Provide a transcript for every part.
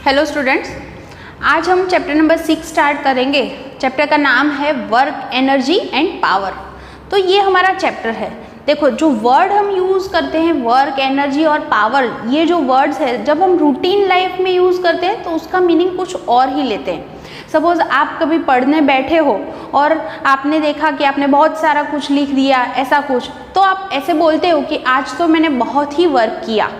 Hello students, आज हम chapter number 6 start करेंगे। चैप्टर का नाम है वर्क, एनर्जी एंड पावर। तो ये हमारा चैप्टर है। देखो, जो वर्ड हम यूज़ करते हैं वर्क, एनर्जी और पावर, ये जो वर्ड्स है जब हम रूटीन लाइफ में यूज़ करते हैं तो उसका मीनिंग कुछ और ही लेते हैं। सपोज़ आप कभी पढ़ने बैठे हो और आपने देखा कि आपने बहुत सारा कुछ लिख दिया, ऐसा कुछ, तो आप ऐसे बोलते हो कि आज तो मैंने बहुत ही वर्क किया,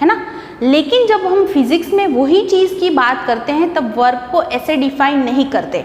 है ना। लेकिन जब हम फिजिक्स में वही चीज़ की बात करते हैं तब वर्क को ऐसे डिफाइन नहीं करते।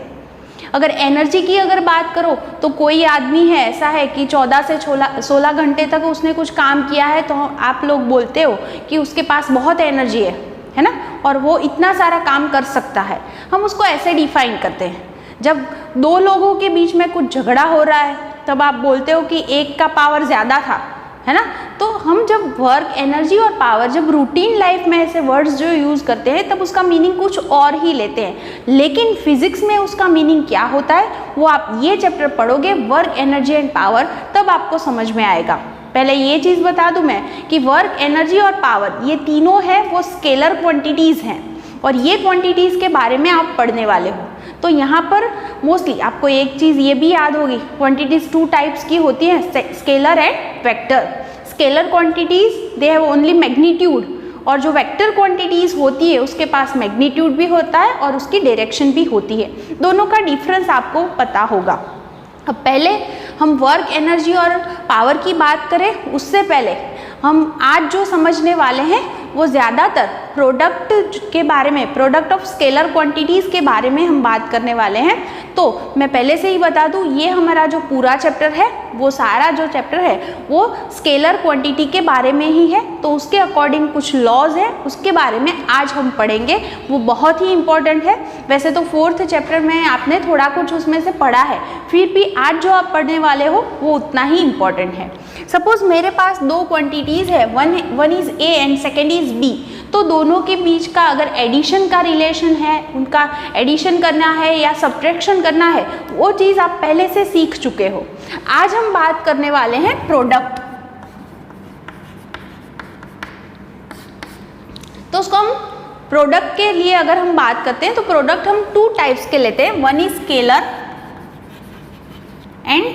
अगर एनर्जी की अगर बात करो तो कोई आदमी है ऐसा है कि 14 से 16 घंटे तक उसने कुछ काम किया है तो आप लोग बोलते हो कि उसके पास बहुत एनर्जी है ना, और वो इतना सारा काम कर सकता है। हम उसको ऐसे डिफाइन करते हैं। जब दो लोगों के बीच में कुछ झगड़ा हो रहा है तब आप बोलते हो कि एक का पावर ज़्यादा था, है ना। तो हम जब वर्क, एनर्जी और पावर जब रूटीन लाइफ में ऐसे वर्ड्स जो यूज़ करते हैं तब उसका मीनिंग कुछ और ही लेते हैं। लेकिन फिजिक्स में उसका मीनिंग क्या होता है वो आप ये चैप्टर पढ़ोगे, वर्क, एनर्जी एंड पावर, तब आपको समझ में आएगा। पहले ये चीज़ बता दूं मैं कि वर्क, एनर्जी और पावर ये तीनों हैं वो स्केलर क्वांटिटीज़ हैं और ये क्वांटिटीज़ के बारे में आप पढ़ने वाले हो। तो यहाँ पर मोस्टली आपको एक चीज़ ये भी याद होगी, क्वांटिटीज़ 2 टाइप्स की होती हैं, scalar and vector. Scalar quantities they have only magnitude, और जो वेक्टर क्वांटिटीज़ होती है उसके पास मैग्नीट्यूड भी होता है और उसकी डायरेक्शन भी होती है। दोनों का डिफरेंस आपको पता होगा। अब पहले हम वर्क, एनर्जी और पावर की बात करें उससे पहले हम आज जो समझने वाले हैं वो ज़्यादातर प्रोडक्ट के बारे में, प्रोडक्ट ऑफ स्केलर क्वांटिटीज़ के बारे में हम बात करने वाले हैं। तो मैं पहले से ही बता दूं, ये हमारा जो पूरा चैप्टर है वो सारा जो चैप्टर है वो स्केलर क्वांटिटी के बारे में ही है। तो उसके अकॉर्डिंग कुछ लॉज है उसके बारे में आज हम पढ़ेंगे, वो बहुत ही इंपॉर्टेंट है। वैसे तो 4th चैप्टर में आपने थोड़ा कुछ उसमें से पढ़ा है, फिर भी आज जो आप पढ़ने वाले हो वो उतना ही इम्पॉर्टेंट है। सपोज मेरे पास 2 क्वांटिटीज़ है, one is A and second is B. तो दोनों के बीच का अगर एडिशन का रिलेशन है, उनका एडिशन करना है या सब्ट्रैक्शन करना है, वो चीज़ आप पहले से सीख चुके हो। आज हम बात करने वाले हैं प्रोडक्ट। तो उसको हम प्रोडक्ट के लिए अगर हम बात करते हैं तो प्रोडक्ट हम 2 टाइप्स के लेते हैं, one is scalar and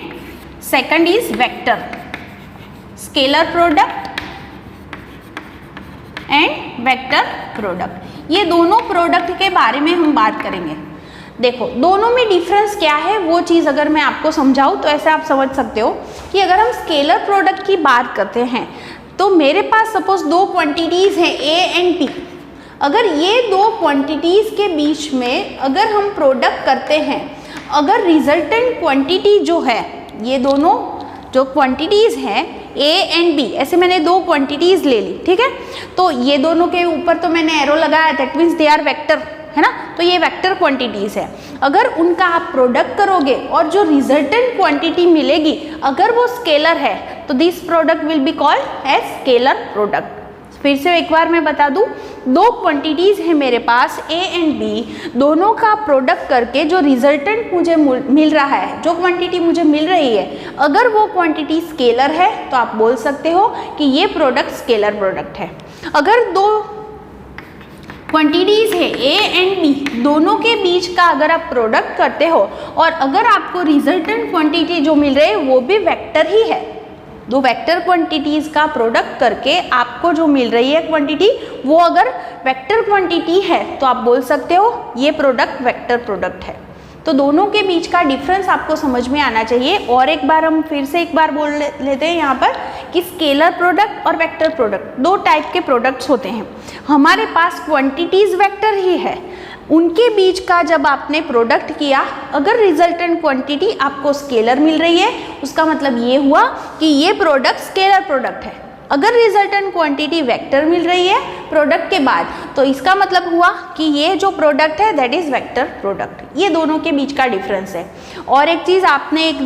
second is vector. Scalar product and vector product, ये दोनों प्रोडक्ट के बारे में हम बात करेंगे। देखो, दोनों में डिफरेंस क्या है वो चीज़ अगर मैं आपको समझाऊं तो ऐसे आप समझ सकते हो कि अगर हम स्केलर प्रोडक्ट की बात करते हैं तो मेरे पास सपोज 2 क्वांटिटीज़ हैं ए एंड बी। अगर ये 2 क्वांटिटीज़ के बीच में अगर हम प्रोडक्ट करते हैं, अगर रिजल्टेंट क्वांटिटी जो है, ये दोनों जो क्वांटिटीज़ हैं ए एंड बी, ऐसे मैंने 2 क्वांटिटीज़ ले ली, ठीक है। तो ये दोनों के ऊपर तो मैंने एरो लगाया, that means they are vector, है ना। तो ये वेक्टर क्वांटिटीज़ है। अगर उनका आप प्रोडक्ट करोगे और जो रिजल्टेंट क्वांटिटी मिलेगी अगर वो स्केलर है तो this product will be called as scalar product. फिर से एक बार मैं बता दूं, 2 क्वांटिटीज़ है मेरे पास ए एंड बी, दोनों का प्रोडक्ट करके जो रिजल्टेंट मुझे मिल रहा है, जो क्वांटिटी मुझे मिल रही है, अगर वो क्वांटिटी स्केलर है तो आप बोल सकते हो कि ये प्रोडक्ट स्केलर प्रोडक्ट है। अगर 2 क्वांटिटीज़ है ए एंड बी, दोनों के बीच का अगर आप प्रोडक्ट करते हो और अगर आपको रिजल्टेंट क्वांटिटी जो मिल रही है वो भी वेक्टर ही है, 2 वेक्टर क्वांटिटीज़ का प्रोडक्ट करके आपको जो मिल रही है क्वांटिटी वो अगर वेक्टर क्वांटिटी है तो आप बोल सकते हो ये प्रोडक्ट वेक्टर प्रोडक्ट है। तो दोनों के बीच का डिफरेंस आपको समझ में आना चाहिए। और एक बार हम फिर से एक बार बोल लेते हैं यहाँ पर कि स्केलर प्रोडक्ट और वेक्टर प्रोडक्ट 2 टाइप के प्रोडक्ट्स होते हैं। हमारे पास क्वांटिटीज़ वेक्टर ही है, उनके बीच का जब आपने प्रोडक्ट किया, अगर रिजल्टेंट क्वांटिटी आपको स्केलर मिल रही है उसका मतलब ये हुआ कि ये प्रोडक्ट स्केलर प्रोडक्ट है। अगर रिजल्टेंट क्वांटिटी वेक्टर मिल रही है प्रोडक्ट के बाद तो इसका मतलब हुआ कि ये जो प्रोडक्ट है दैट इज़ वेक्टर प्रोडक्ट। ये दोनों के बीच का डिफरेंस है। और एक चीज़ आपने एक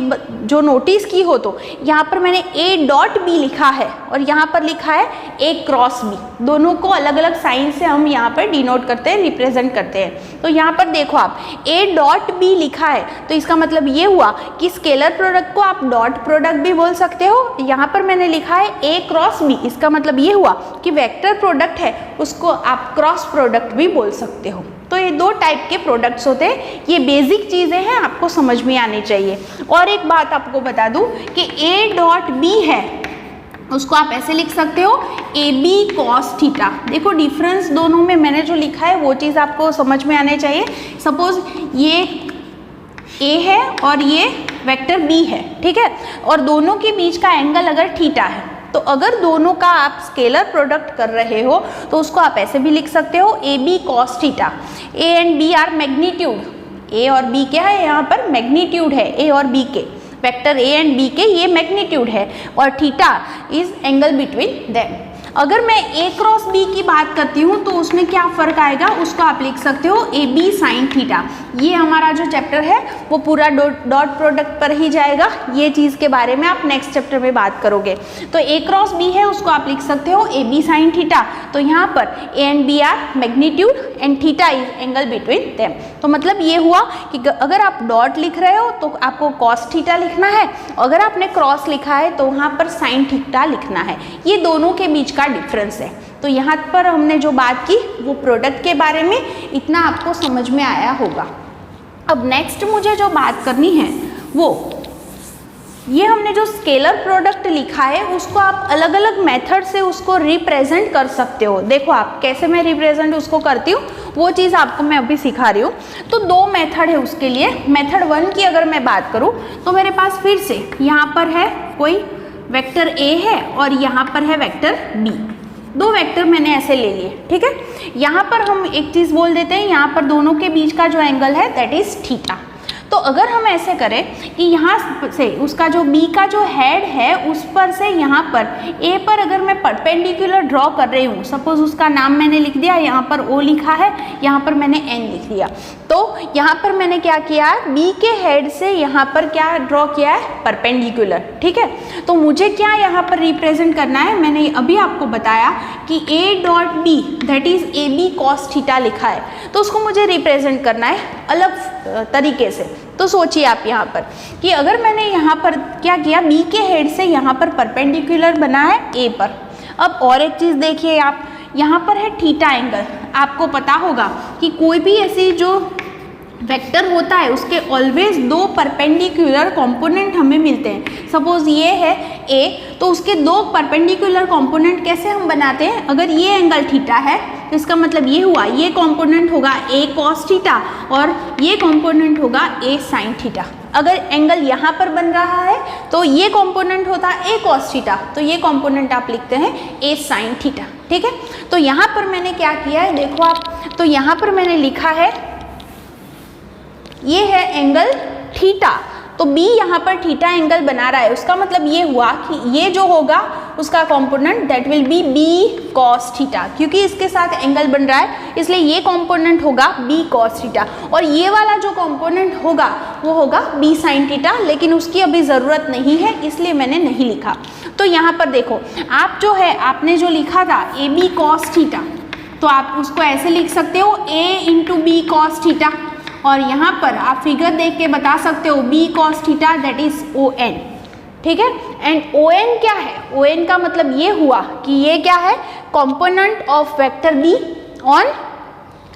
जो नोटिस की हो तो यहाँ पर मैंने ए डॉट बी लिखा है और यहाँ पर लिखा है ए क्रॉस बी, दोनों को अलग अलग साइन से हम यहाँ पर डिनोट करते हैं, रिप्रेजेंट करते हैं। तो यहाँ पर देखो आप ए डॉट बी लिखा है तो इसका मतलब ये हुआ कि स्केलर प्रोडक्ट को आप डॉट प्रोडक्ट भी बोल सकते हो। यहाँ पर मैंने लिखा है ए क्रॉस बी, इसका मतलब ये हुआ कि वेक्टर प्रोडक्ट है उसको आप क्रॉस प्रोडक्ट भी बोल सकते हो। तो ये दो टाइप के प्रोडक्ट्स होते हैं, ये बेसिक चीज़ें हैं, आपको समझ में आनी चाहिए। और एक बात आपको बता दूं कि A डॉट B है, उसको आप ऐसे लिख सकते हो AB cos थीटा। देखो डिफरेंस दोनों में मैंने जो लिखा है वो चीज़ आपको समझ में आने चाहिए। सपोज ये A है और ये वेक्टर B है, ठीक है, और दोनों के बीच का एंगल अगर थीटा है, तो अगर दोनों का आप स्केलर प्रोडक्ट कर रहे हो तो उसको आप ऐसे भी लिख सकते हो AB cos theta. A and B are magnitude, A और B क्या है यहाँ पर मैग्नीट्यूड है A और B के, वेक्टर A एंड B के ये मैग्नीट्यूड है, और theta is angle between them. अगर मैं A क्रॉस B की बात करती हूँ तो उसमें क्या फ़र्क आएगा, उसको आप लिख सकते हो AB साइन थीटा। ये हमारा जो चैप्टर है वो पूरा डॉट प्रोडक्ट पर ही जाएगा, ये चीज़ के बारे में आप नेक्स्ट चैप्टर में बात करोगे। तो A क्रॉस B है, उसको आप लिख सकते हो AB साइन थीटा। तो यहाँ पर A and B are magnitude and theta is angle between them. तो मतलब ये हुआ कि अगर आप डॉट लिख रहे हो तो आपको कॉस थीटा लिखना है, अगर आपने क्रॉस लिखा है तो वहाँ पर साइन थीटा लिखना है। ये दोनों के बीच का डिफरेंस है। तो यहाँ पर हमने जो बात की वो प्रोडक्ट के बारे में, इतना आपको समझ में आया होगा। अब नेक्स्ट मुझे जो बात करनी है वो ये हमने जो स्केलर प्रोडक्ट लिखा है उसको आप अलग अलग मेथड से उसको रिप्रेजेंट कर सकते हो। देखो आप कैसे मैं रिप्रेजेंट उसको करती हूँ वो चीज़ आपको मैं अभी सिखा रही हूँ। तो दो मेथड है उसके लिए। मेथड 1 की अगर मैं बात करूँ तो मेरे पास फिर से यहाँ पर है कोई वेक्टर A है और यहाँ पर है वेक्टर B। दो वेक्टर मैंने ऐसे ले लिए, ठीक है। यहाँ पर हम एक चीज़ बोल देते हैं, यहाँ पर दोनों के बीच का जो एंगल है दैट इज थीटा। तो अगर हम ऐसे करें कि यहाँ से उसका जो B का जो हेड है उस पर से यहाँ पर A पर अगर मैं परपेंडिकुलर ड्रॉ कर रही हूँ, सपोज उसका नाम मैंने लिख दिया, यहाँ पर O लिखा है, यहाँ पर मैंने N लिख दिया। तो यहाँ पर मैंने क्या किया है, B के हेड से यहाँ पर क्या ड्रॉ किया है, परपेंडिकुलर, ठीक है। तो मुझे क्या यहाँ पर रिप्रेजेंट करना है, मैंने अभी आपको बताया कि A dot B that is AB cos theta लिखा है, तो उसको मुझे रिप्रेजेंट करना है अलग तरीके से। तो सोचिए आप यहाँ पर कि अगर मैंने यहाँ पर क्या किया, B के हेड से यहाँ पर परपेंडिकुलर बना है A पर। अब और एक चीज़ देखिए आप, यहाँ पर है थीटा एंगल। आपको पता होगा कि कोई भी ऐसी जो वेक्टर होता है उसके ऑलवेज दो परपेंडिकुलर कंपोनेंट हमें मिलते हैं। सपोज ये है A, तो उसके दो परपेंडिकुलर कंपोनेंट कैसे हम बनाते हैं, अगर ये एंगल थीटा है तो इसका मतलब ये हुआ ये कंपोनेंट होगा A cos थीटा और ये कंपोनेंट होगा A sin थीटा। अगर एंगल यहाँ पर बन रहा है तो ये कंपोनेंट होता है A cos थीटा, तो ये कंपोनेंट आप लिखते हैं A sin थीटा, ठीक है। तो यहाँ पर मैंने क्या किया है, देखो आप, तो यहाँ पर मैंने लिखा है ये है एंगल थीटा, तो B यहाँ पर थीटा एंगल बना रहा है, उसका मतलब ये हुआ कि ये जो होगा उसका component that will B B cos theta, क्योंकि इसके साथ एंगल बन रहा है इसलिए ये कंपोनेंट होगा B cos थीटा, और ये वाला जो कंपोनेंट होगा वो होगा B sin थीटा, लेकिन उसकी अभी ज़रूरत नहीं है इसलिए मैंने नहीं लिखा। तो यहाँ पर देखो आप जो है आपने जो लिखा था AB cos थीटा, तो आप उसको ऐसे लिख सकते हो A into B cos theta, और यहाँ पर आप फिगर देख के बता सकते हो B cos theta that is ON, ठीक है। एंड ON क्या है, ON का मतलब ये हुआ कि ये क्या है, component of vector B on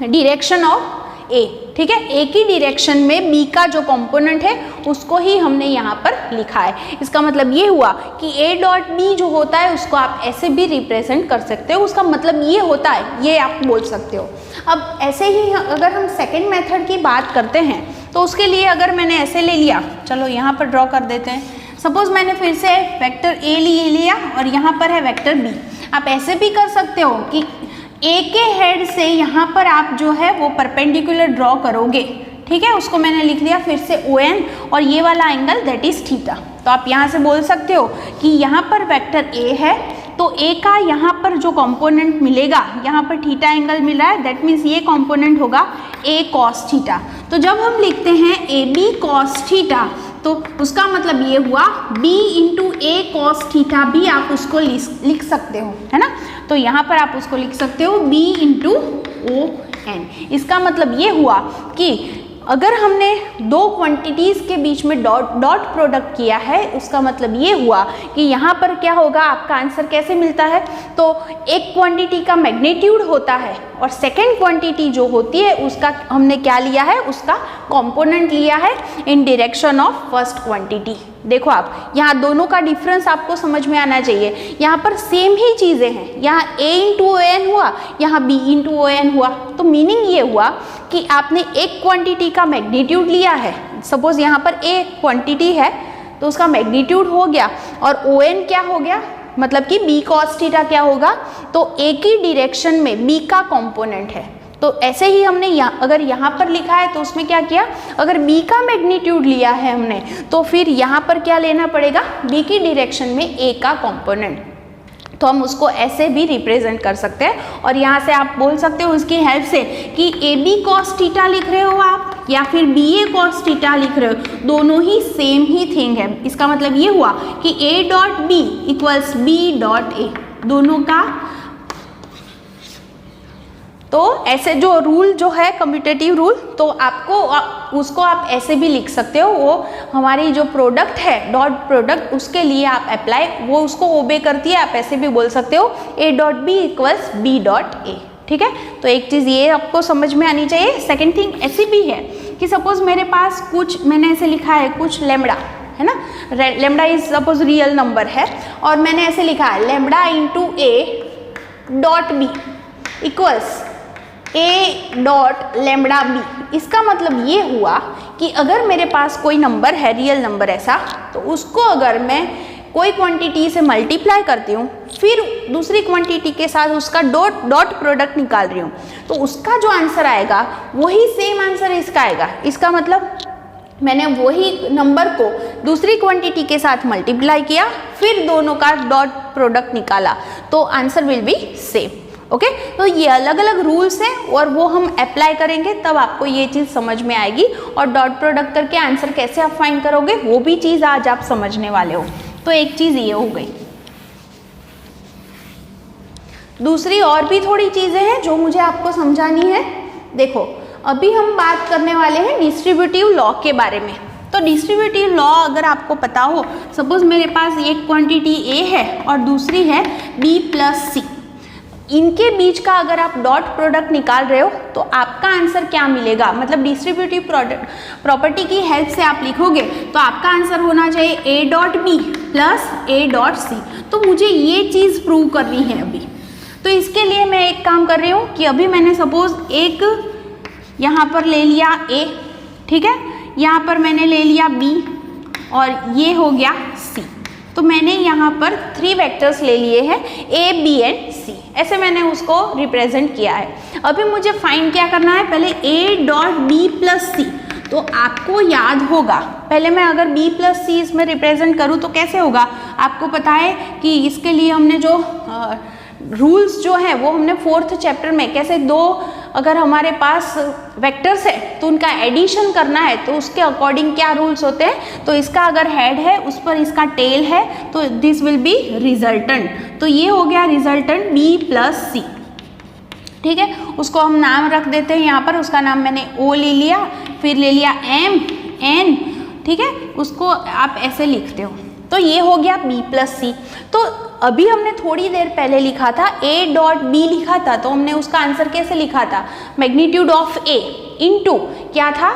direction of A, ठीक है। A की डायरेक्शन में B का जो कंपोनेंट है उसको ही हमने यहाँ पर लिखा है। इसका मतलब ये हुआ कि A डॉट B जो होता है उसको आप ऐसे भी रिप्रेजेंट कर सकते हो, उसका मतलब ये होता है, ये आप बोल सकते हो। अब ऐसे ही अगर हम सेकेंड मेथड की बात करते हैं तो उसके लिए अगर मैंने ऐसे ले लिया, चलो यहाँ पर ड्रॉ कर देते हैं। सपोज मैंने फिर से वेक्टर A लिया और यहाँ पर है वेक्टर B। आप ऐसे भी कर सकते हो कि A के हेड से यहाँ पर आप जो है वो परपेंडिकुलर ड्रॉ करोगे, ठीक है, उसको मैंने लिख दिया फिर से ON, और ये वाला एंगल दैट इज थीटा। तो आप यहाँ से बोल सकते हो कि यहाँ पर वेक्टर A है तो A का यहाँ पर जो कंपोनेंट मिलेगा, यहाँ पर थीटा एंगल मिल रहा है, दैट मीन्स ये कंपोनेंट होगा A cos थीटा। तो जब हम लिखते हैं AB cos थीटा तो उसका मतलब ये हुआ B into A cos theta भी आप उसको लिख सकते हो, है ना। तो यहाँ पर आप उसको लिख सकते हो B इंटू ON। इसका मतलब ये हुआ कि अगर हमने दो क्वांटिटीज़ के बीच में डॉट प्रोडक्ट किया है, उसका मतलब ये हुआ कि यहाँ पर क्या होगा, आपका आंसर कैसे मिलता है, तो एक क्वांटिटी का मैग्नीट्यूड होता है और सेकेंड क्वांटिटी जो होती है उसका हमने क्या लिया है, उसका कंपोनेंट लिया है इन डायरेक्शन ऑफ फर्स्ट क्वांटिटी। देखो आप यहाँ दोनों का डिफरेंस आपको समझ में आना चाहिए। यहाँ पर सेम ही चीज़ें हैं, यहाँ a इंटू ओ एन हुआ, यहाँ b इंटू ओ एन हुआ। तो मीनिंग ये हुआ कि आपने एक क्वांटिटी का मैग्नीट्यूड लिया है, सपोज यहाँ पर a क्वांटिटी है तो उसका मैग्नीट्यूड हो गया और ओ एन क्या हो गया, मतलब कि b cos थीटा क्या होगा, तो एक ही डायरेक्शन में b का कंपोनेंट है। तो ऐसे ही हमने अगर यहाँ पर लिखा है तो उसमें क्या किया, अगर b का मैग्नीट्यूड लिया है हमने तो फिर यहाँ पर क्या लेना पड़ेगा, b की डायरेक्शन में a का कंपोनेंट। तो हम उसको ऐसे भी रिप्रेजेंट कर सकते हैं और यहाँ से आप बोल सकते हो उसकी हेल्प से कि ए बी कॉस थीटा लिख रहे हो आप या फिर बी ए कॉस थीटा लिख रहे हो, दोनों ही सेम ही थिंग है। इसका मतलब ये हुआ कि A dot B equals B dot A, दोनों का। तो ऐसे जो रूल जो है कम्यूटेटिव रूल, तो आपको उसको आप ऐसे भी लिख सकते हो, वो हमारी जो प्रोडक्ट है डॉट प्रोडक्ट उसके लिए आप अप्लाई, वो उसको ओबे करती है। आप ऐसे भी बोल सकते हो A dot B equals B dot A, ठीक है। तो एक चीज़ ये आपको समझ में आनी चाहिए। सेकेंड थिंग ऐसी भी है कि सपोज मेरे पास कुछ, मैंने ऐसे लिखा है कुछ लेमड़ा है ना, lambda is suppose real number है और मैंने ऐसे लिखा है lambda into A dot B equals A dot lambda B. इसका मतलब ये हुआ कि अगर मेरे पास कोई नंबर है रियल नंबर ऐसा, तो उसको अगर मैं कोई क्वांटिटी से मल्टीप्लाई करती हूँ फिर दूसरी क्वांटिटी के साथ उसका डॉट प्रोडक्ट निकाल रही हूँ, तो उसका जो आंसर आएगा वही सेम आंसर इसका आएगा। इसका मतलब मैंने वही नंबर को दूसरी क्वांटिटी के साथ मल्टीप्लाई किया फिर दोनों का डॉट प्रोडक्ट निकाला, तो answer will be same. Okay, तो ये अलग अलग रूल्स हैं और वो हम अप्लाई करेंगे तब आपको ये चीज़ समझ में आएगी। और डॉट प्रोडक्ट करके आंसर कैसे आप फाइंड करोगे वो भी चीज़ आज आप समझने वाले हो। तो एक चीज़ ये हो गई। दूसरी और भी थोड़ी चीज़ें हैं जो मुझे आपको समझानी है। देखो अभी हम बात करने वाले हैं डिस्ट्रीब्यूटिव लॉ के बारे में। तो डिस्ट्रीब्यूटिव लॉ अगर आपको पता हो, सपोज मेरे पास एक क्वांटिटी ए है और दूसरी है बी प्लस सी, इनके बीच का अगर आप डॉट प्रोडक्ट निकाल रहे हो तो आपका आंसर क्या मिलेगा, मतलब डिस्ट्रीब्यूटिव प्रॉपर्टी की हेल्प से आप लिखोगे तो आपका आंसर होना चाहिए A dot B plus A dot C. तो मुझे ये चीज़ प्रूव करनी है अभी। तो इसके लिए मैं एक काम कर रही हूँ कि अभी मैंने सपोज एक यहाँ पर ले लिया ए, ठीक है, यहाँ पर मैंने ले लिया बी और ये हो गया सी। तो मैंने यहाँ पर 3 वेक्टर्स ले लिए हैं ए बी एंड सी, ऐसे मैंने उसको रिप्रेजेंट किया है। अभी मुझे फाइंड क्या करना है, पहले ए डॉट बी प्लस सी। तो आपको याद होगा, पहले मैं अगर b प्लस सी इसमें रिप्रेजेंट करूँ तो कैसे होगा, आपको पता है कि इसके लिए हमने जो रूल्स जो है वो हमने 4th चैप्टर में कैसे दो अगर हमारे पास वेक्टर्स है तो उनका एडिशन करना है तो उसके अकॉर्डिंग क्या रूल्स होते हैं। तो इसका अगर हेड है उस पर इसका टेल है तो दिस विल बी रिजल्टेंट। तो ये हो गया रिजल्टेंट b प्लस सी, ठीक है। उसको हम नाम रख देते हैं, यहाँ पर उसका नाम मैंने o ले लिया, फिर ले लिया m n, ठीक है, उसको आप ऐसे लिखते हो। तो ये हो गया b प्लस सी। तो अभी हमने थोड़ी देर पहले लिखा था a डॉट बी लिखा था, तो हमने उसका आंसर कैसे लिखा था, मैग्नीट्यूड ऑफ a इनटू क्या था,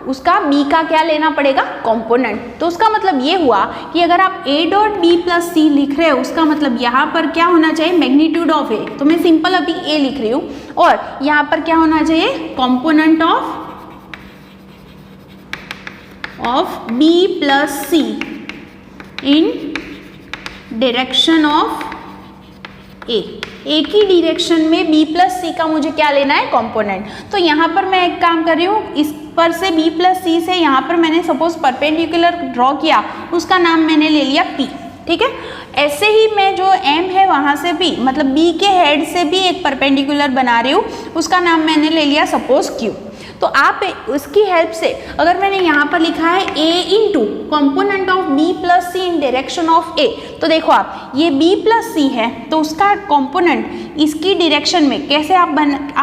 उसका b का क्या लेना पड़ेगा, कंपोनेंट। तो उसका मतलब ये हुआ कि अगर आप a डॉट बी प्लस सी लिख रहे हो उसका मतलब यहाँ पर क्या होना चाहिए, मैग्नीट्यूड ऑफ a। तो मैं सिंपल अभी a लिख रही हूँ और यहाँ पर क्या होना चाहिए, component of b plus C in direction of A. एक ही डायरेक्शन में b प्लस सी का मुझे क्या लेना है, कंपोनेंट। तो यहाँ पर मैं एक काम कर रही हूँ, इस पर से b प्लस सी से यहाँ पर मैंने सपोज परपेंडिकुलर ड्रॉ किया, उसका नाम मैंने ले लिया p, ठीक है। ऐसे ही मैं जो m है वहाँ से भी, मतलब b के हेड से भी एक परपेंडिकुलर बना रही हूँ, उसका नाम मैंने ले लिया सपोज q। तो आप उसकी हेल्प से अगर मैंने यहाँ पर लिखा है a into component of b plus C in direction of a, तो देखो आप ये b प्लस सी है तो उसका कॉम्पोनेंट इसकी डायरेक्शन में कैसे आप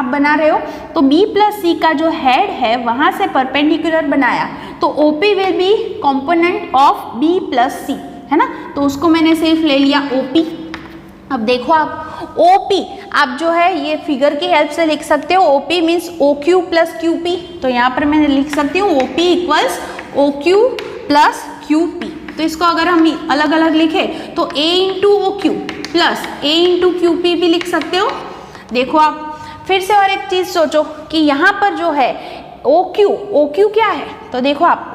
बना रहे हो, तो B प्लस सी का जो हेड है वहाँ से परपेंडिकुलर बनाया, तो OP will be component of B plus C, है ना। तो उसको मैंने सिर्फ ले लिया OP। अब देखो आप OP आप जो है ये फिगर की हेल्प से लिख सकते हो, OP means OQ plus QP। तो यहाँ पर मैं लिख सकती हूँ OP equals OQ plus QP। तो इसको अगर हम अलग अलग लिखे तो A into OQ plus A into QP भी लिख सकते हो। देखो आप फिर से और एक चीज़ सोचो कि यहाँ पर जो है OQ क्या है, तो देखो आप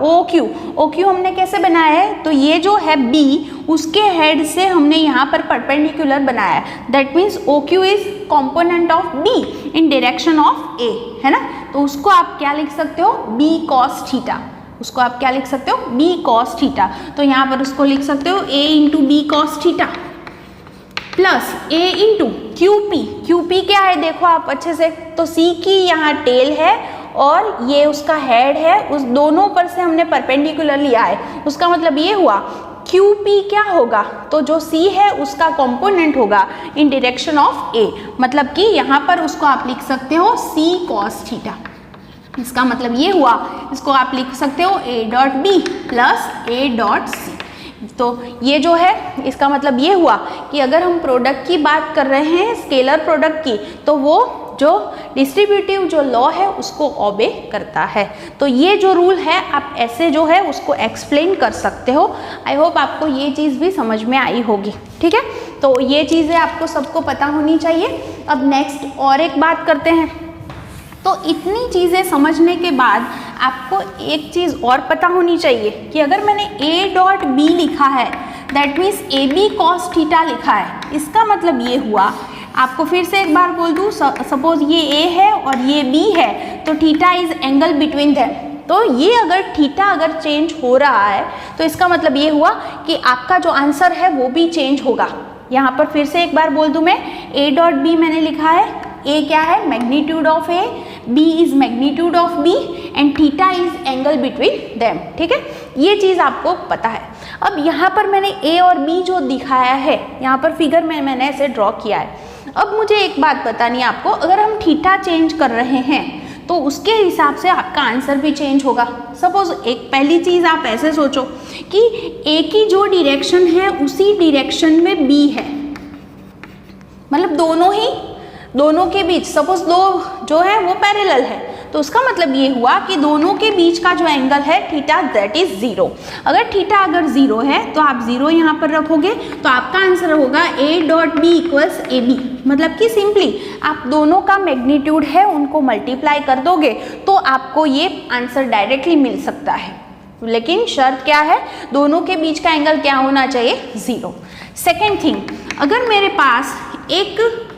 OQ हमने कैसे बनाया है, तो ये जो है B उसके हेड से हमने यहाँ पर परपेंडिकुलर बनाया है, that means OQ is component of B in direction of A, है ना। तो उसको आप क्या लिख सकते हो, B cos थीटा। उसको आप क्या लिख सकते हो, B cos थीटा। तो यहाँ पर उसको लिख सकते हो A into B cos theta plus A into QP क्या है देखो आप अच्छे से, तो C की यहाँ टेल है और ये उसका हेड है, उस दोनों पर से हमने परपेंडिकुलर लिया है। उसका मतलब ये हुआ QP क्या होगा, तो जो C है उसका कंपोनेंट होगा इन डायरेक्शन ऑफ A, मतलब कि यहाँ पर उसको आप लिख सकते हो C cos थीटा। इसका मतलब ये हुआ, इसको आप लिख सकते हो A dot B plus A dot C। तो ये जो है इसका मतलब ये हुआ कि अगर हम प्रोडक्ट की बात कर रहे हैं, स्केलर प्रोडक्ट की, तो वो जो डिस्ट्रीब्यूटिव जो लॉ है उसको ओबे करता है। तो ये जो रूल है आप ऐसे जो है उसको एक्सप्लेन कर सकते हो। आई होप आपको ये चीज़ भी समझ में आई होगी, ठीक है। तो ये चीज़ें आपको सबको पता होनी चाहिए। अब नेक्स्ट और एक बात करते हैं। तो इतनी चीज़ें समझने के बाद आपको एक चीज़ और पता होनी चाहिए कि अगर मैंने A डॉट B लिखा है, that means AB cos theta लिखा है, इसका मतलब ये हुआ, आपको फिर से एक बार बोल दूँ, सपोज ये A है और ये B है, तो theta is angle between them. तो ये अगर थीटा अगर चेंज हो रहा है तो इसका मतलब ये हुआ कि आपका जो आंसर है वो भी चेंज होगा। यहाँ पर फिर से एक बार बोल दूँ मैं, A डॉट B मैंने लिखा है, A क्या है magnitude of A, B is magnitude of B and theta is angle between them, ठीक है। ये चीज़ आपको पता है। अब यहाँ पर मैंने A और B जो दिखाया है, यहाँ पर फिगर में मैंने ऐसे ड्रॉ किया है। अब मुझे एक बात बतानी है आपको, अगर हम थीटा चेंज कर रहे हैं तो उसके हिसाब से आपका आंसर भी चेंज होगा। सपोज एक पहली चीज़ आप ऐसे सोचो कि A की जो डायरेक्शन है उसी डायरेक्शन में B है, मतलब दोनों के बीच सपोज दो जो है वो पैरेलल है, तो उसका मतलब ये हुआ कि दोनों के बीच का जो एंगल है थीटा दैट इज 0। अगर थीटा अगर 0 है तो आप 0 यहाँ पर रखोगे तो आपका आंसर होगा A dot B equals AB। मतलब कि सिंपली आप दोनों का मैग्नीट्यूड है उनको मल्टीप्लाई कर दोगे तो आपको ये आंसर डायरेक्टली मिल सकता है, लेकिन शर्त क्या है, दोनों के बीच का एंगल क्या होना चाहिए, 0। सेकेंड थिंग, अगर मेरे पास एक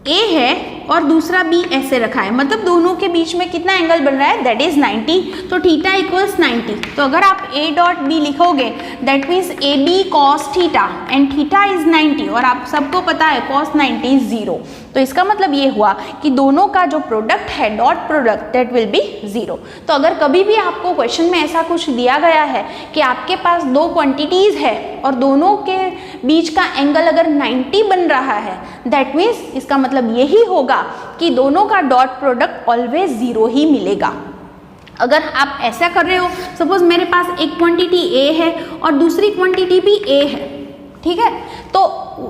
A है और दूसरा B ऐसे रखा है, मतलब दोनों के बीच में कितना एंगल बन रहा है, दैट इज 90। तो थीटा इक्वल्स 90। तो अगर आप A डॉट B लिखोगे that means AB cos theta and theta is 90 और आप सबको पता है cos 90 इज 0। तो इसका मतलब ये हुआ कि दोनों का जो प्रोडक्ट है dot product that will B 0। तो अगर कभी भी आपको क्वेश्चन में ऐसा कुछ दिया गया है कि आपके पास दो क्वांटिटीज़ है और दोनों के बीच का एंगल अगर 90 बन रहा है, दैट मीन्स इसका मतलब यही होगा कि दोनों का डॉट प्रोडक्ट ऑलवेज 0 ही मिलेगा। अगर आप ऐसा कर रहे हो, सपोज मेरे पास एक क्वांटिटी A है और दूसरी क्वांटिटी भी A है, ठीक है, तो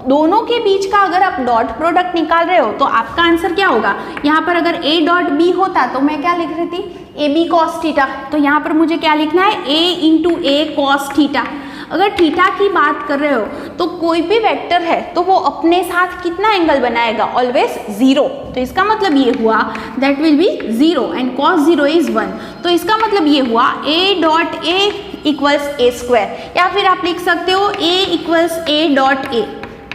दोनों के बीच का अगर आप डॉट प्रोडक्ट निकाल रहे हो तो आपका आंसर क्या होगा, यहाँ पर अगर A डॉट B होता तो मैं क्या लिख रही थी, AB cos थीटा। तो यहाँ पर मुझे क्या लिखना है, A into A cos theta. अगर थीटा की बात कर रहे हो तो कोई भी वेक्टर है तो वो अपने साथ कितना एंगल बनाएगा, ऑलवेज 0। तो इसका मतलब ये हुआ that will B 0 and cos 0 is 1। तो इसका मतलब ये हुआ A dot A equals A square, या फिर आप लिख सकते हो A equals A dot A।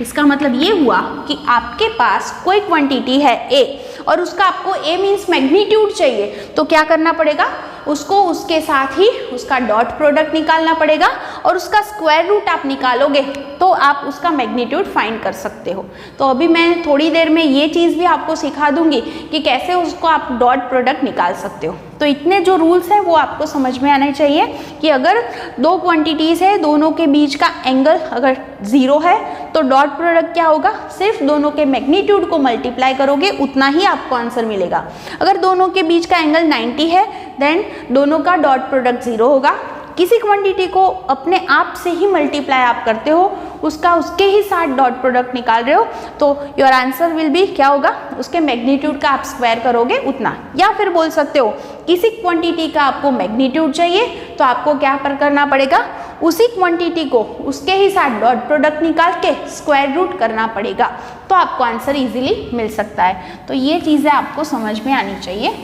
इसका मतलब ये हुआ कि आपके पास कोई क्वांटिटी है A और उसका आपको A मीन्स मैग्नीट्यूड चाहिए, तो क्या करना पड़ेगा, उसको उसके साथ ही उसका डॉट प्रोडक्ट निकालना पड़ेगा और उसका स्क्वायर रूट आप निकालोगे तो आप उसका मैग्नीट्यूड फाइंड कर सकते हो। तो अभी मैं थोड़ी देर में ये चीज़ भी आपको सिखा दूंगी कि कैसे उसको आप डॉट प्रोडक्ट निकाल सकते हो। तो इतने जो रूल्स हैं वो आपको समझ में आने चाहिए कि अगर दो क्वांटिटीज़ है, दोनों के बीच का एंगल अगर 0 है तो डॉट प्रोडक्ट क्या होगा, सिर्फ दोनों के मैग्नीट्यूड को मल्टीप्लाई करोगे उतना ही आपको आंसर मिलेगा। अगर दोनों के बीच का एंगल 90 है देन दोनों का डॉट प्रोडक्ट 0 होगा। किसी क्वांटिटी को अपने आप से ही मल्टीप्लाई आप करते हो, उसका उसके ही साथ डॉट प्रोडक्ट निकाल रहे हो, तो योर आंसर विल बी क्या होगा, उसके मैग्नीट्यूड का आप स्क्वायर करोगे उतना। या फिर बोल सकते हो किसी क्वांटिटी का आपको मैग्नीट्यूड चाहिए तो आपको क्या पर करना पड़ेगा, उसी क्वांटिटी को उसके ही साथ डॉट प्रोडक्ट निकाल के स्क्वायर रूट करना पड़ेगा, तो आपको आंसर इजीली मिल सकता है। तो ये चीज़ें आपको समझ में आनी चाहिए।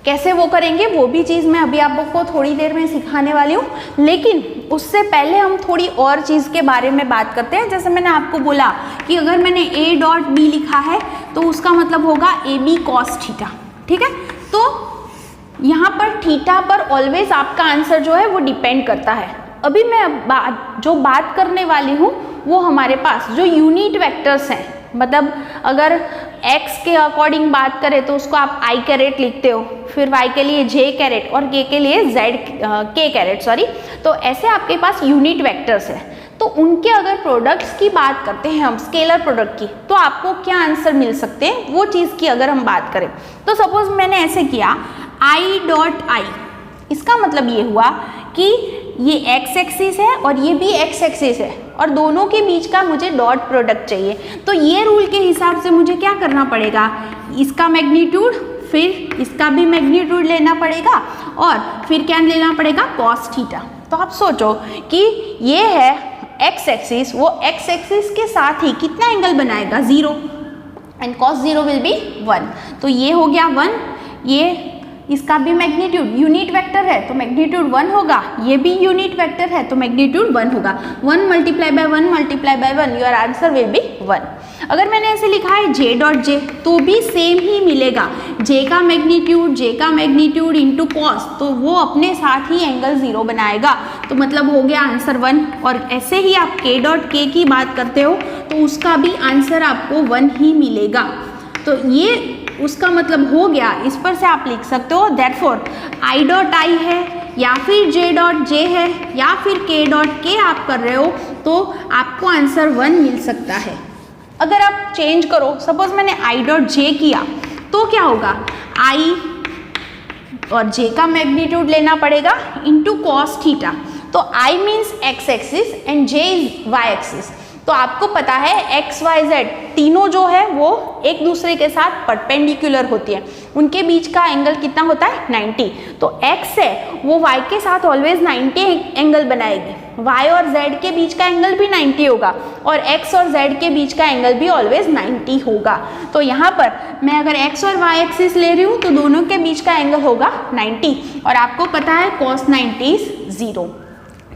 कैसे वो करेंगे वो भी चीज़ मैं अभी आपको थोड़ी देर में सिखाने वाली हूँ, लेकिन उससे पहले हम थोड़ी और चीज़ के बारे में बात करते हैं। जैसे मैंने आपको बोला कि अगर मैंने a डॉट b लिखा है तो उसका मतलब होगा ab cos थीटा, ठीक है। तो यहाँ पर थीटा पर ऑलवेज आपका आंसर जो है वो डिपेंड करता है। अभी मैं जो बात करने वाली हूँ वो हमारे पास जो यूनिट वेक्टर्स हैं, मतलब अगर x के अकॉर्डिंग बात करें तो उसको आप i कैरेट लिखते हो, फिर y के लिए j कैरेट और k के लिए k कैरेट, सॉरी। तो ऐसे आपके पास यूनिट वेक्टर्स है, तो उनके अगर प्रोडक्ट्स की बात करते हैं हम, स्केलर प्रोडक्ट की, तो आपको क्या आंसर मिल सकते हैं वो चीज़ की अगर हम बात करें तो सपोज मैंने ऐसे किया i डॉट i, इसका मतलब ये हुआ कि ये x एक्सिस है और ये भी x एक्सिस है और दोनों के बीच का मुझे डॉट प्रोडक्ट चाहिए। तो ये रूल के हिसाब से मुझे क्या करना पड़ेगा, इसका मैग्नीट्यूड फिर इसका भी मैग्नीट्यूड लेना पड़ेगा और फिर क्या लेना पड़ेगा, cos थीटा। तो आप सोचो कि ये है x एक्सिस, वो x एक्सिस के साथ ही कितना एंगल बनाएगा, 0, एंड cos 0 विल बी 1। तो ये हो गया 1, ये इसका भी मैग्नीट्यूड यूनिट वेक्टर है तो मैग्नीट्यूड 1 होगा, ये भी यूनिट वेक्टर है तो मैग्नीट्यूड 1 होगा। 1 multiply by 1 multiply by 1, your answer will be 1। अगर मैंने ऐसे लिखा है j डॉट j तो भी सेम ही मिलेगा, j का मैग्नीट्यूड इंटू कॉस, तो वो अपने साथ ही एंगल 0 बनाएगा, तो मतलब हो गया आंसर 1। और ऐसे ही आप k डॉट k की बात करते हो तो उसका भी आंसर आपको 1 ही मिलेगा। तो ये उसका मतलब हो गया, इस पर से आप लिख सकते हो देयरफॉर i डॉट i है या फिर j डॉट j है या फिर k डॉट k आप कर रहे हो तो आपको आंसर 1 मिल सकता है। अगर आप चेंज करो, सपोज मैंने i डॉट j किया तो क्या होगा, i और j का मैग्नीट्यूड लेना पड़ेगा इंटू कॉस थीटा। तो i means x axis and j is y axis. तो आपको पता है x y z तीनों जो है वो एक दूसरे के साथ परपेंडिकुलर होती है, उनके बीच का एंगल कितना होता है, 90। तो x है वो y के साथ ऑलवेज 90 एंगल बनाएगी, y और z के बीच का एंगल भी 90 होगा और x और z के बीच का एंगल भी ऑलवेज 90 होगा। तो यहाँ पर मैं अगर x और y एक्सिस ले रही हूँ तो दोनों के बीच का एंगल होगा 90 और आपको पता है cos 90 इज 0।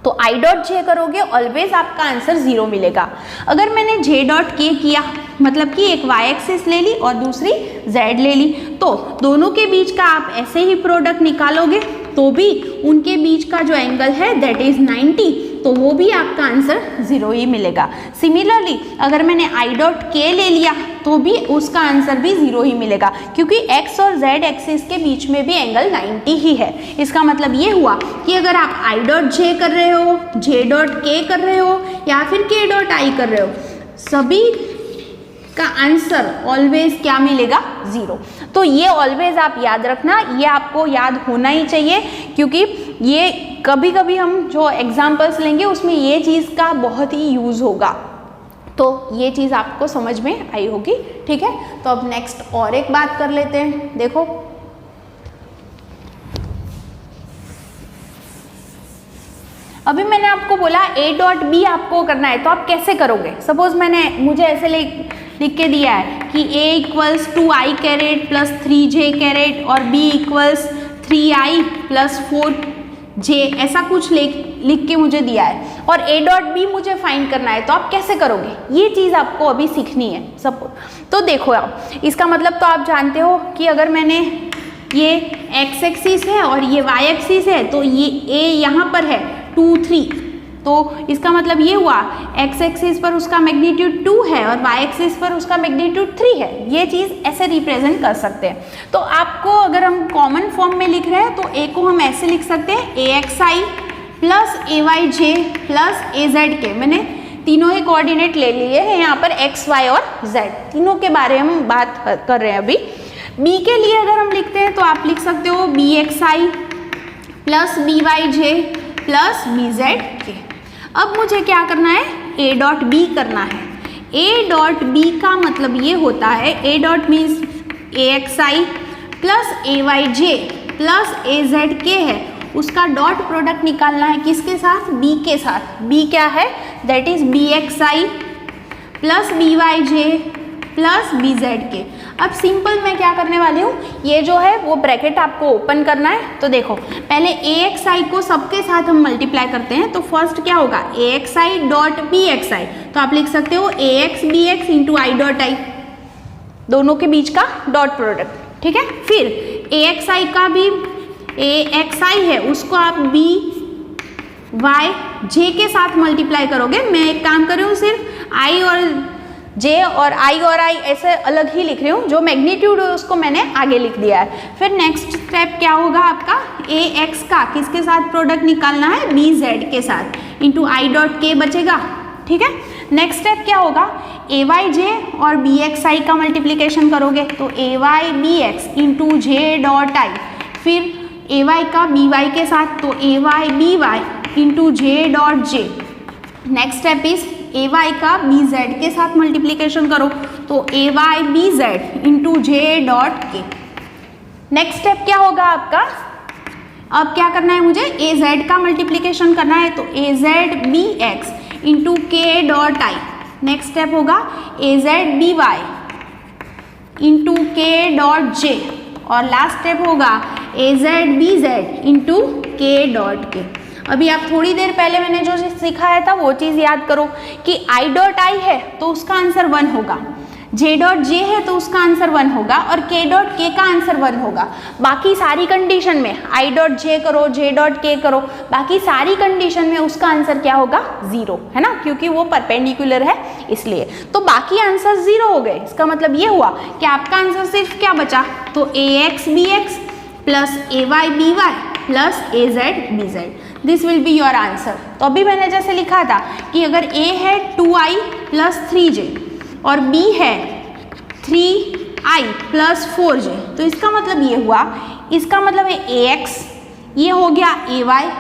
तो i डॉट j करोगे ऑलवेज आपका आंसर 0 मिलेगा। अगर मैंने j डॉट k किया मतलब कि एक y एक्सिस ले ली और दूसरी z ले ली, तो दोनों के बीच का आप ऐसे ही प्रोडक्ट निकालोगे तो भी उनके बीच का जो एंगल है दैट इज 90, तो वो भी आपका आंसर 0 ही मिलेगा। सिमिलरली अगर मैंने i डॉट k ले लिया तो भी उसका आंसर भी 0 ही मिलेगा, क्योंकि x और z एक्सिस के बीच में भी एंगल 90 ही है। इसका मतलब ये हुआ कि अगर आप i डॉट j कर रहे हो, j डॉट k कर रहे हो या फिर k डॉट i कर रहे हो, सभी का आंसर ऑलवेज क्या मिलेगा, 0। तो ये ऑलवेज आप याद रखना, ये आपको याद होना ही चाहिए, क्योंकि ये कभी कभी हम जो एग्जाम्पल्स लेंगे उसमें ये चीज़ का बहुत ही यूज़ होगा। तो ये चीज़ आपको समझ में आई होगी, ठीक है। तो अब नेक्स्ट और एक बात कर लेते हैं। देखो अभी मैंने आपको बोला a डॉट b आपको करना है, तो आप कैसे करोगे। सपोज मुझे ऐसे लिख के दिया है कि a equals 2i caret plus 3j caret और b equals 3i plus 4j, ऐसा कुछ लिख के मुझे दिया है और a डॉट b मुझे फाइंड करना है, तो आप कैसे करोगे, ये चीज़ आपको अभी सीखनी है। तो देखो आप, इसका मतलब तो आप जानते हो कि अगर मैंने ये x एक्सिस है और ये y एक्सिस है तो ये a यहाँ पर है 2 3, तो इसका मतलब ये हुआ x एक्सिस पर उसका मैग्नीट्यूड 2 है और y एक्सिस पर उसका मैग्नीट्यूड 3 है। ये चीज़ ऐसे रिप्रेजेंट कर सकते हैं। तो आपको अगर हम कॉमन फॉर्म में लिख रहे हैं तो a को हम ऐसे लिख सकते हैं axi plus ayj plus azk। मैंने तीनों ही कोऑर्डिनेट ले लिए हैं यहाँ पर x, y और z, तीनों के बारे में हम बात कर रहे हैं अभी। b के लिए अगर हम लिखते हैं तो आप लिख सकते हो bxi plus byj plus bzk। अब मुझे क्या करना है, a डॉट b करना है। a डॉट b का मतलब ये होता है, a dot means axi plus ayj plus azk है, उसका डॉट प्रोडक्ट निकालना है किसके साथ, b के साथ। b क्या है, that is bxi plus byj plus bzk। अब सिंपल मैं क्या करने वाली हूँ, ये जो है वो ब्रैकेट आपको ओपन करना है। तो देखो पहले axi को सबके साथ हम मल्टीप्लाई करते हैं, तो फर्स्ट क्या होगा axi डॉट bxi, तो आप लिख सकते हो ax bx into I dot I, दोनों के बीच का डॉट प्रोडक्ट, ठीक है। फिर axi का भी axi है, उसको आप b y j के साथ मल्टीप्लाई करोगे। मैं एक काम कर रही हूँ, सिर्फ i और j और i और i ऐसे अलग ही लिख रही हूँ, जो मैग्नीट्यूड है उसको मैंने आगे लिख दिया है। फिर नेक्स्ट स्टेप क्या होगा आपका, ax का किसके साथ प्रोडक्ट निकालना है, bz के साथ इंटू आई डॉट k बचेगा, ठीक है। नेक्स्ट स्टेप क्या होगा, ayj और bxi का मल्टीप्लीकेशन करोगे तो ay bx into j dot I, फिर ay का by के साथ तो ay by into j dot j। Next step is ay का bz के साथ मल्टीप्लीकेशन करो तो ay bz into J dot के। नेक्स्ट स्टेप क्या होगा आपका, अब क्या करना है मुझे, az का मल्टीप्लीकेशन करना है तो az bx इंटू के डॉट आई। नेक्स्ट स्टेप होगा az by इंटू के डॉट जे, और लास्ट स्टेप होगा az bz इंटू के डॉट के। अभी आप थोड़ी देर पहले मैंने जो सिखाया था वो चीज़ याद करो कि आई डॉट आई है तो उसका आंसर 1 होगा, जे डॉट जे है तो उसका आंसर 1 होगा और के डॉट के का आंसर 1 होगा। बाकी सारी कंडीशन में आई डॉट जे करो, जे डॉट के करो, बाकी सारी कंडीशन में उसका आंसर क्या होगा, 0, है ना, क्योंकि वो परपेंडिकुलर है इसलिए। तो बाकी आंसर 0 हो गए। इसका मतलब ये हुआ कि आपका आंसर सिर्फ क्या बचा, तो ax bx plus ay by plus az bz, this will be your answer. तो अभी मैंने जैसे लिखा था कि अगर a है 2i प्लस 3j और b है 3i प्लस 4j, तो इसका मतलब ये हुआ, इसका मतलब है ax, ये हो गया ay,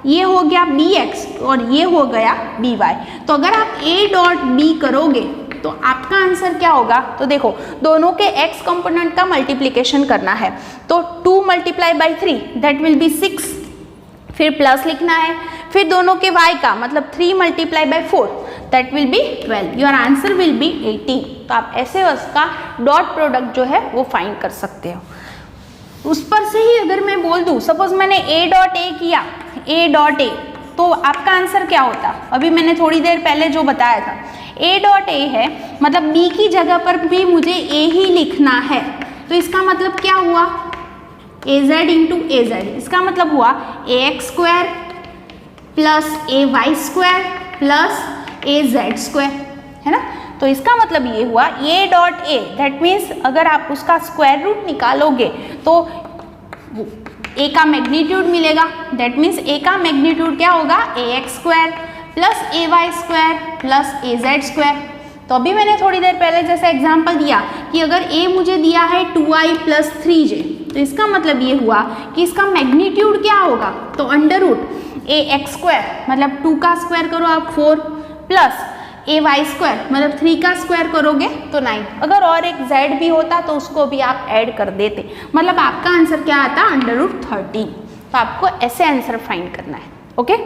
ये हो गया bx और ये हो गया by। तो अगर आप a डॉट b करोगे तो आपका आंसर क्या होगा, तो देखो दोनों के x कंपोनेंट का मल्टीप्लिकेशन करना है, तो 2 multiply by 3 that will B 6, फिर प्लस लिखना है, फिर दोनों के y का मतलब 3 multiply by 4 that will B 12, your answer will be 18। तो आप ऐसे उसका डॉट प्रोडक्ट जो है वो फाइंड कर सकते हो। उस पर से ही अगर मैं बोल दूँ, सपोज मैंने a डॉट a किया, a डॉट a, तो आपका आंसर क्या होता, अभी मैंने थोड़ी देर पहले जो बताया था, a डॉट a है मतलब b की जगह पर भी मुझे a ही लिखना है, तो इसका मतलब क्या हुआ, az इंटू az, इसका मतलब हुआ ax square plus ay square plus az square, है ना। तो इसका मतलब ये हुआ a dot a, that means अगर आप उसका स्क्वायर रूट निकालोगे तो a का मैग्नीट्यूड मिलेगा, दैट मीन्स a का मैग्नीट्यूड क्या होगा, ax square plus ay square plus az square. तो अभी मैंने थोड़ी देर पहले जैसे एग्जांपल दिया कि अगर a मुझे दिया है 2i प्लस 3j, तो इसका मतलब ये हुआ कि इसका मैग्नीट्यूड क्या होगा, तो अंडर रूट ax स्क्वायर मतलब 2 का स्क्वायर करो आप 4 प्लस ay स्क्वायर मतलब 3 का स्क्वायर करोगे तो 9, अगर और एक z भी होता तो उसको भी आप ऐड कर देते, मतलब आपका आंसर क्या आता, अंडर रूट 13। तो आपको ऐसे आंसर फाइंड करना है, ओके।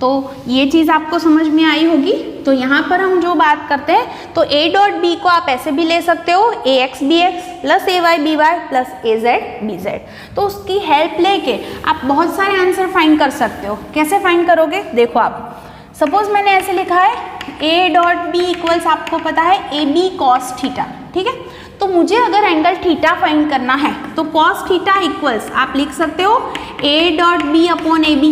तो ये चीज़ आपको समझ में आई होगी। तो यहाँ पर हम जो बात करते हैं तो a डॉट b को आप ऐसे भी ले सकते हो, ax bx plus ay by plus az bz। तो उसकी हेल्प लेके आप बहुत सारे आंसर फाइंड कर सकते हो। कैसे फाइंड करोगे, देखो आप सपोज मैंने ऐसे लिखा है a डॉट b इक्वल्स, आपको पता है ab cos थीटा, ठीक है। तो मुझे अगर एंगल थीटा फाइंड करना है तो cos थीटा इक्वल्स आप लिख सकते हो a dot b upon ab,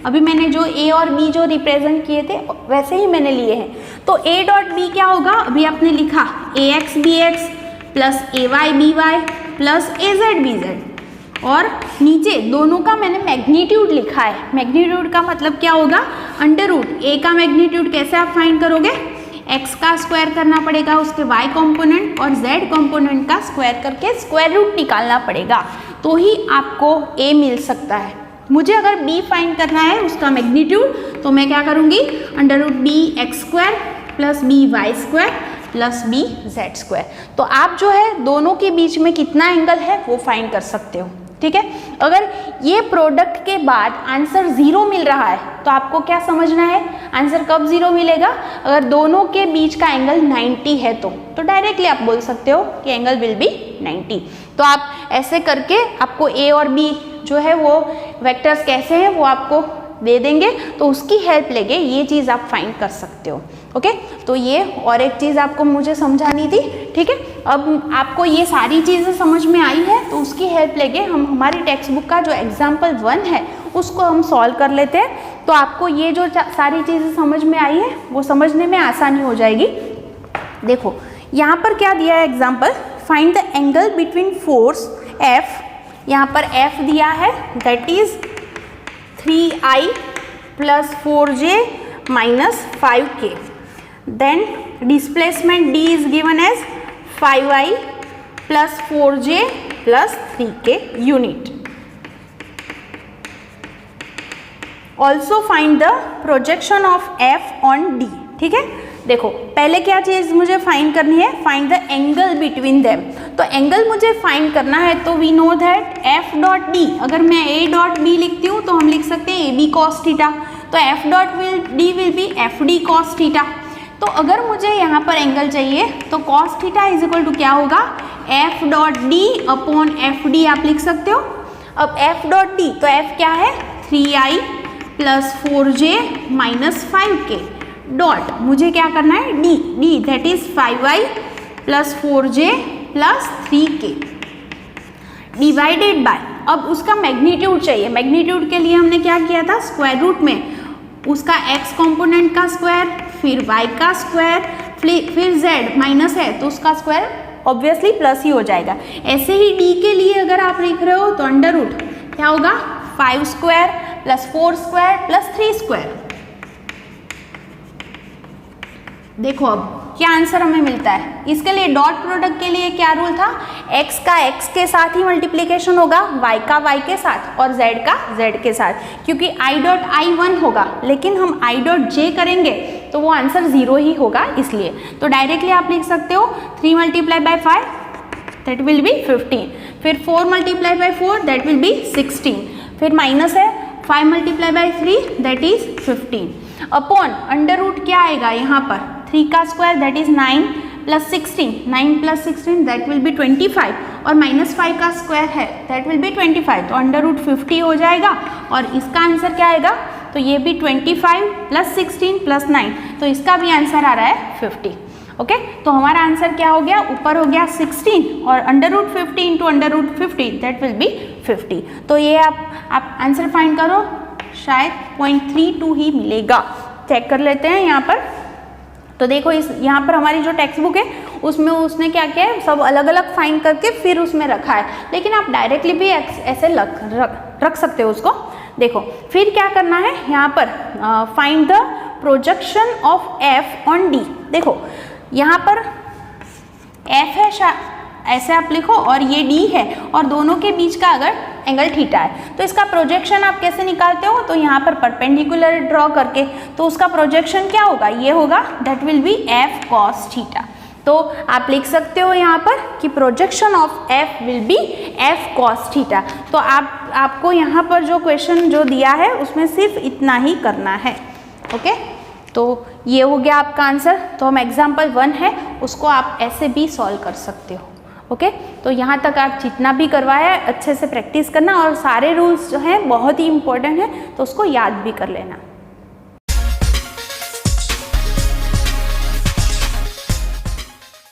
अभी मैंने जो ए और बी जो रिप्रेजेंट किए थे वैसे ही मैंने लिए हैं। तो ए डॉट बी क्या होगा, अभी आपने लिखा ए एक्स बी एक्स प्लस ए वाई बी वाई प्लस ए जेड बी जेड, और नीचे दोनों का मैंने मैग्नीट्यूड लिखा है। मैग्नीट्यूड का मतलब क्या होगा, अंडर रूट। ए का मैग्नीट्यूड कैसे आप फाइंड करोगे, x का स्क्वायर करना पड़ेगा, उसके y कंपोनेंट और z कंपोनेंट का स्क्वायर करके स्क्वायर रूट निकालना पड़ेगा, तो ही आपको a मिल सकता है। मुझे अगर b फाइंड करना है उसका मैग्नीट्यूड, तो मैं क्या करूँगी, under root B X square plus B Y square plus B Z square. तो आप जो है दोनों के बीच में कितना एंगल है वो फाइंड कर सकते हो, ठीक है। अगर ये प्रोडक्ट के बाद आंसर 0 मिल रहा है तो आपको क्या समझना है, आंसर कब 0 मिलेगा, अगर दोनों के बीच का एंगल 90 है तो डायरेक्टली आप बोल सकते हो कि एंगल विल बी 90। तो आप ऐसे करके आपको ए और बी जो है वो वेक्टर्स कैसे हैं वो आपको दे देंगे, तो उसकी हेल्प लेके ये चीज़ आप फाइंड कर सकते हो। ओके, तो ये और एक चीज़ आपको मुझे समझानी थी, ठीक है। अब आपको ये सारी चीज़ें समझ में आई है, तो उसकी हेल्प लेके हम हमारी टेक्स्ट बुक का जो एग्जाम्पल 1 है उसको हम सॉल्व कर लेते हैं। तो आपको ये जो सारी चीज़ें समझ में आई है वो समझने में आसानी हो जाएगी। देखो यहाँ पर क्या दिया है example, find the angle between force F, यहाँ पर F दिया है that is 3i plus 4j minus 5k, then displacement d is given as 5i plus 4j plus 3k unit. Also find the projection of F on D, ठीक है। देखो पहले क्या चीज़ मुझे फाइंड करनी है, find the angle between them. तो angle मुझे फाइंड करना है, तो we know that F dot D, अगर मैं A डॉट B लिखती हूँ तो हम लिख सकते हैं AB cos थीटा, तो F dot D will be FD cos theta. तो अगर मुझे यहाँ पर एंगल चाहिए तो cos theta is equal to क्या होगा, F dot D upon FD आप लिख सकते हो। अब F डॉट D, तो F क्या है 3i plus 4j minus 5k dot, मुझे क्या करना है D that is 5i plus 4j plus 3k divided by, अब उसका मैग्नीट्यूड चाहिए। मैग्नीट्यूड के लिए हमने क्या किया था, स्क्वायर रूट में उसका x कंपोनेंट का स्क्वायर, फिर y का स्क्वायर, फिर z माइनस है तो उसका स्क्वायर ऑब्वियसली प्लस ही हो जाएगा। ऐसे ही d के लिए अगर आप लिख रहे हो तो अंडर रूट क्या होगा 5 square plus 4 square plus 3 square. देखो अब क्या आंसर हमें मिलता है। इसके लिए डॉट प्रोडक्ट के लिए क्या रूल था, x का x के साथ ही मल्टीप्लिकेशन होगा, y का y के साथ और z का z के साथ, क्योंकि i डॉट i 1 होगा, लेकिन हम i डॉट j करेंगे तो वो आंसर 0 ही होगा इसलिए। तो डायरेक्टली आप लिख सकते हो 3 multiply by 5 that will be 15, फिर 4 multiply by 4 that will be 16, फिर माइनस है 5 multiply by 3 that is 15 upon under root क्या आएगा यहाँ पर 3 का square that is 9 plus 16, 9 plus 16 that will be 25 और माइनस 5 का स्क्वायर है दैट विल बी 25, तो अंडर रूट 50 हो जाएगा और इसका आंसर क्या आएगा, तो ये भी 25 प्लस 16 प्लस 9, तो इसका भी आंसर आ रहा है 50। ओके, तो हमारा आंसर क्या हो गया, ऊपर हो गया 16 और under root 50 into under root 50 that will be 50। तो ये आप आंसर फाइंड करो, शायद 0.32 ही मिलेगा। चेक कर लेते हैं यहाँ पर। तो देखो इस यहाँ पर हमारी जो टेक्स्ट बुक है उसमें उसने क्या किया है, सब अलग अलग फाइंड करके फिर उसमें रखा है, लेकिन आप डायरेक्टली भी ऐसे रख सकते हो उसको। देखो फिर क्या करना है यहाँ पर, find the projection of F on D। देखो यहाँ पर F है ऐसे आप लिखो और ये D है और दोनों के बीच का अगर एंगल थीटा है तो इसका प्रोजेक्शन आप कैसे निकालते हो, तो यहाँ पर परपेंडिकुलर ड्रॉ करके, तो उसका प्रोजेक्शन क्या होगा, ये होगा that will B F cos theta. तो आप लिख सकते हो यहाँ पर कि projection of F will be F cos theta. तो आपको यहाँ पर जो क्वेश्चन जो दिया है उसमें सिर्फ इतना ही करना है। ओके, तो ये हो गया आपका आंसर। तो हम एग्जाम्पल 1 है उसको आप ऐसे भी सॉल्व कर सकते हो। ओके, तो यहाँ तक आप जितना भी करवाया अच्छे से प्रैक्टिस करना और सारे रूल्स जो हैं बहुत ही इंपॉर्टेंट है, तो उसको याद भी कर लेना।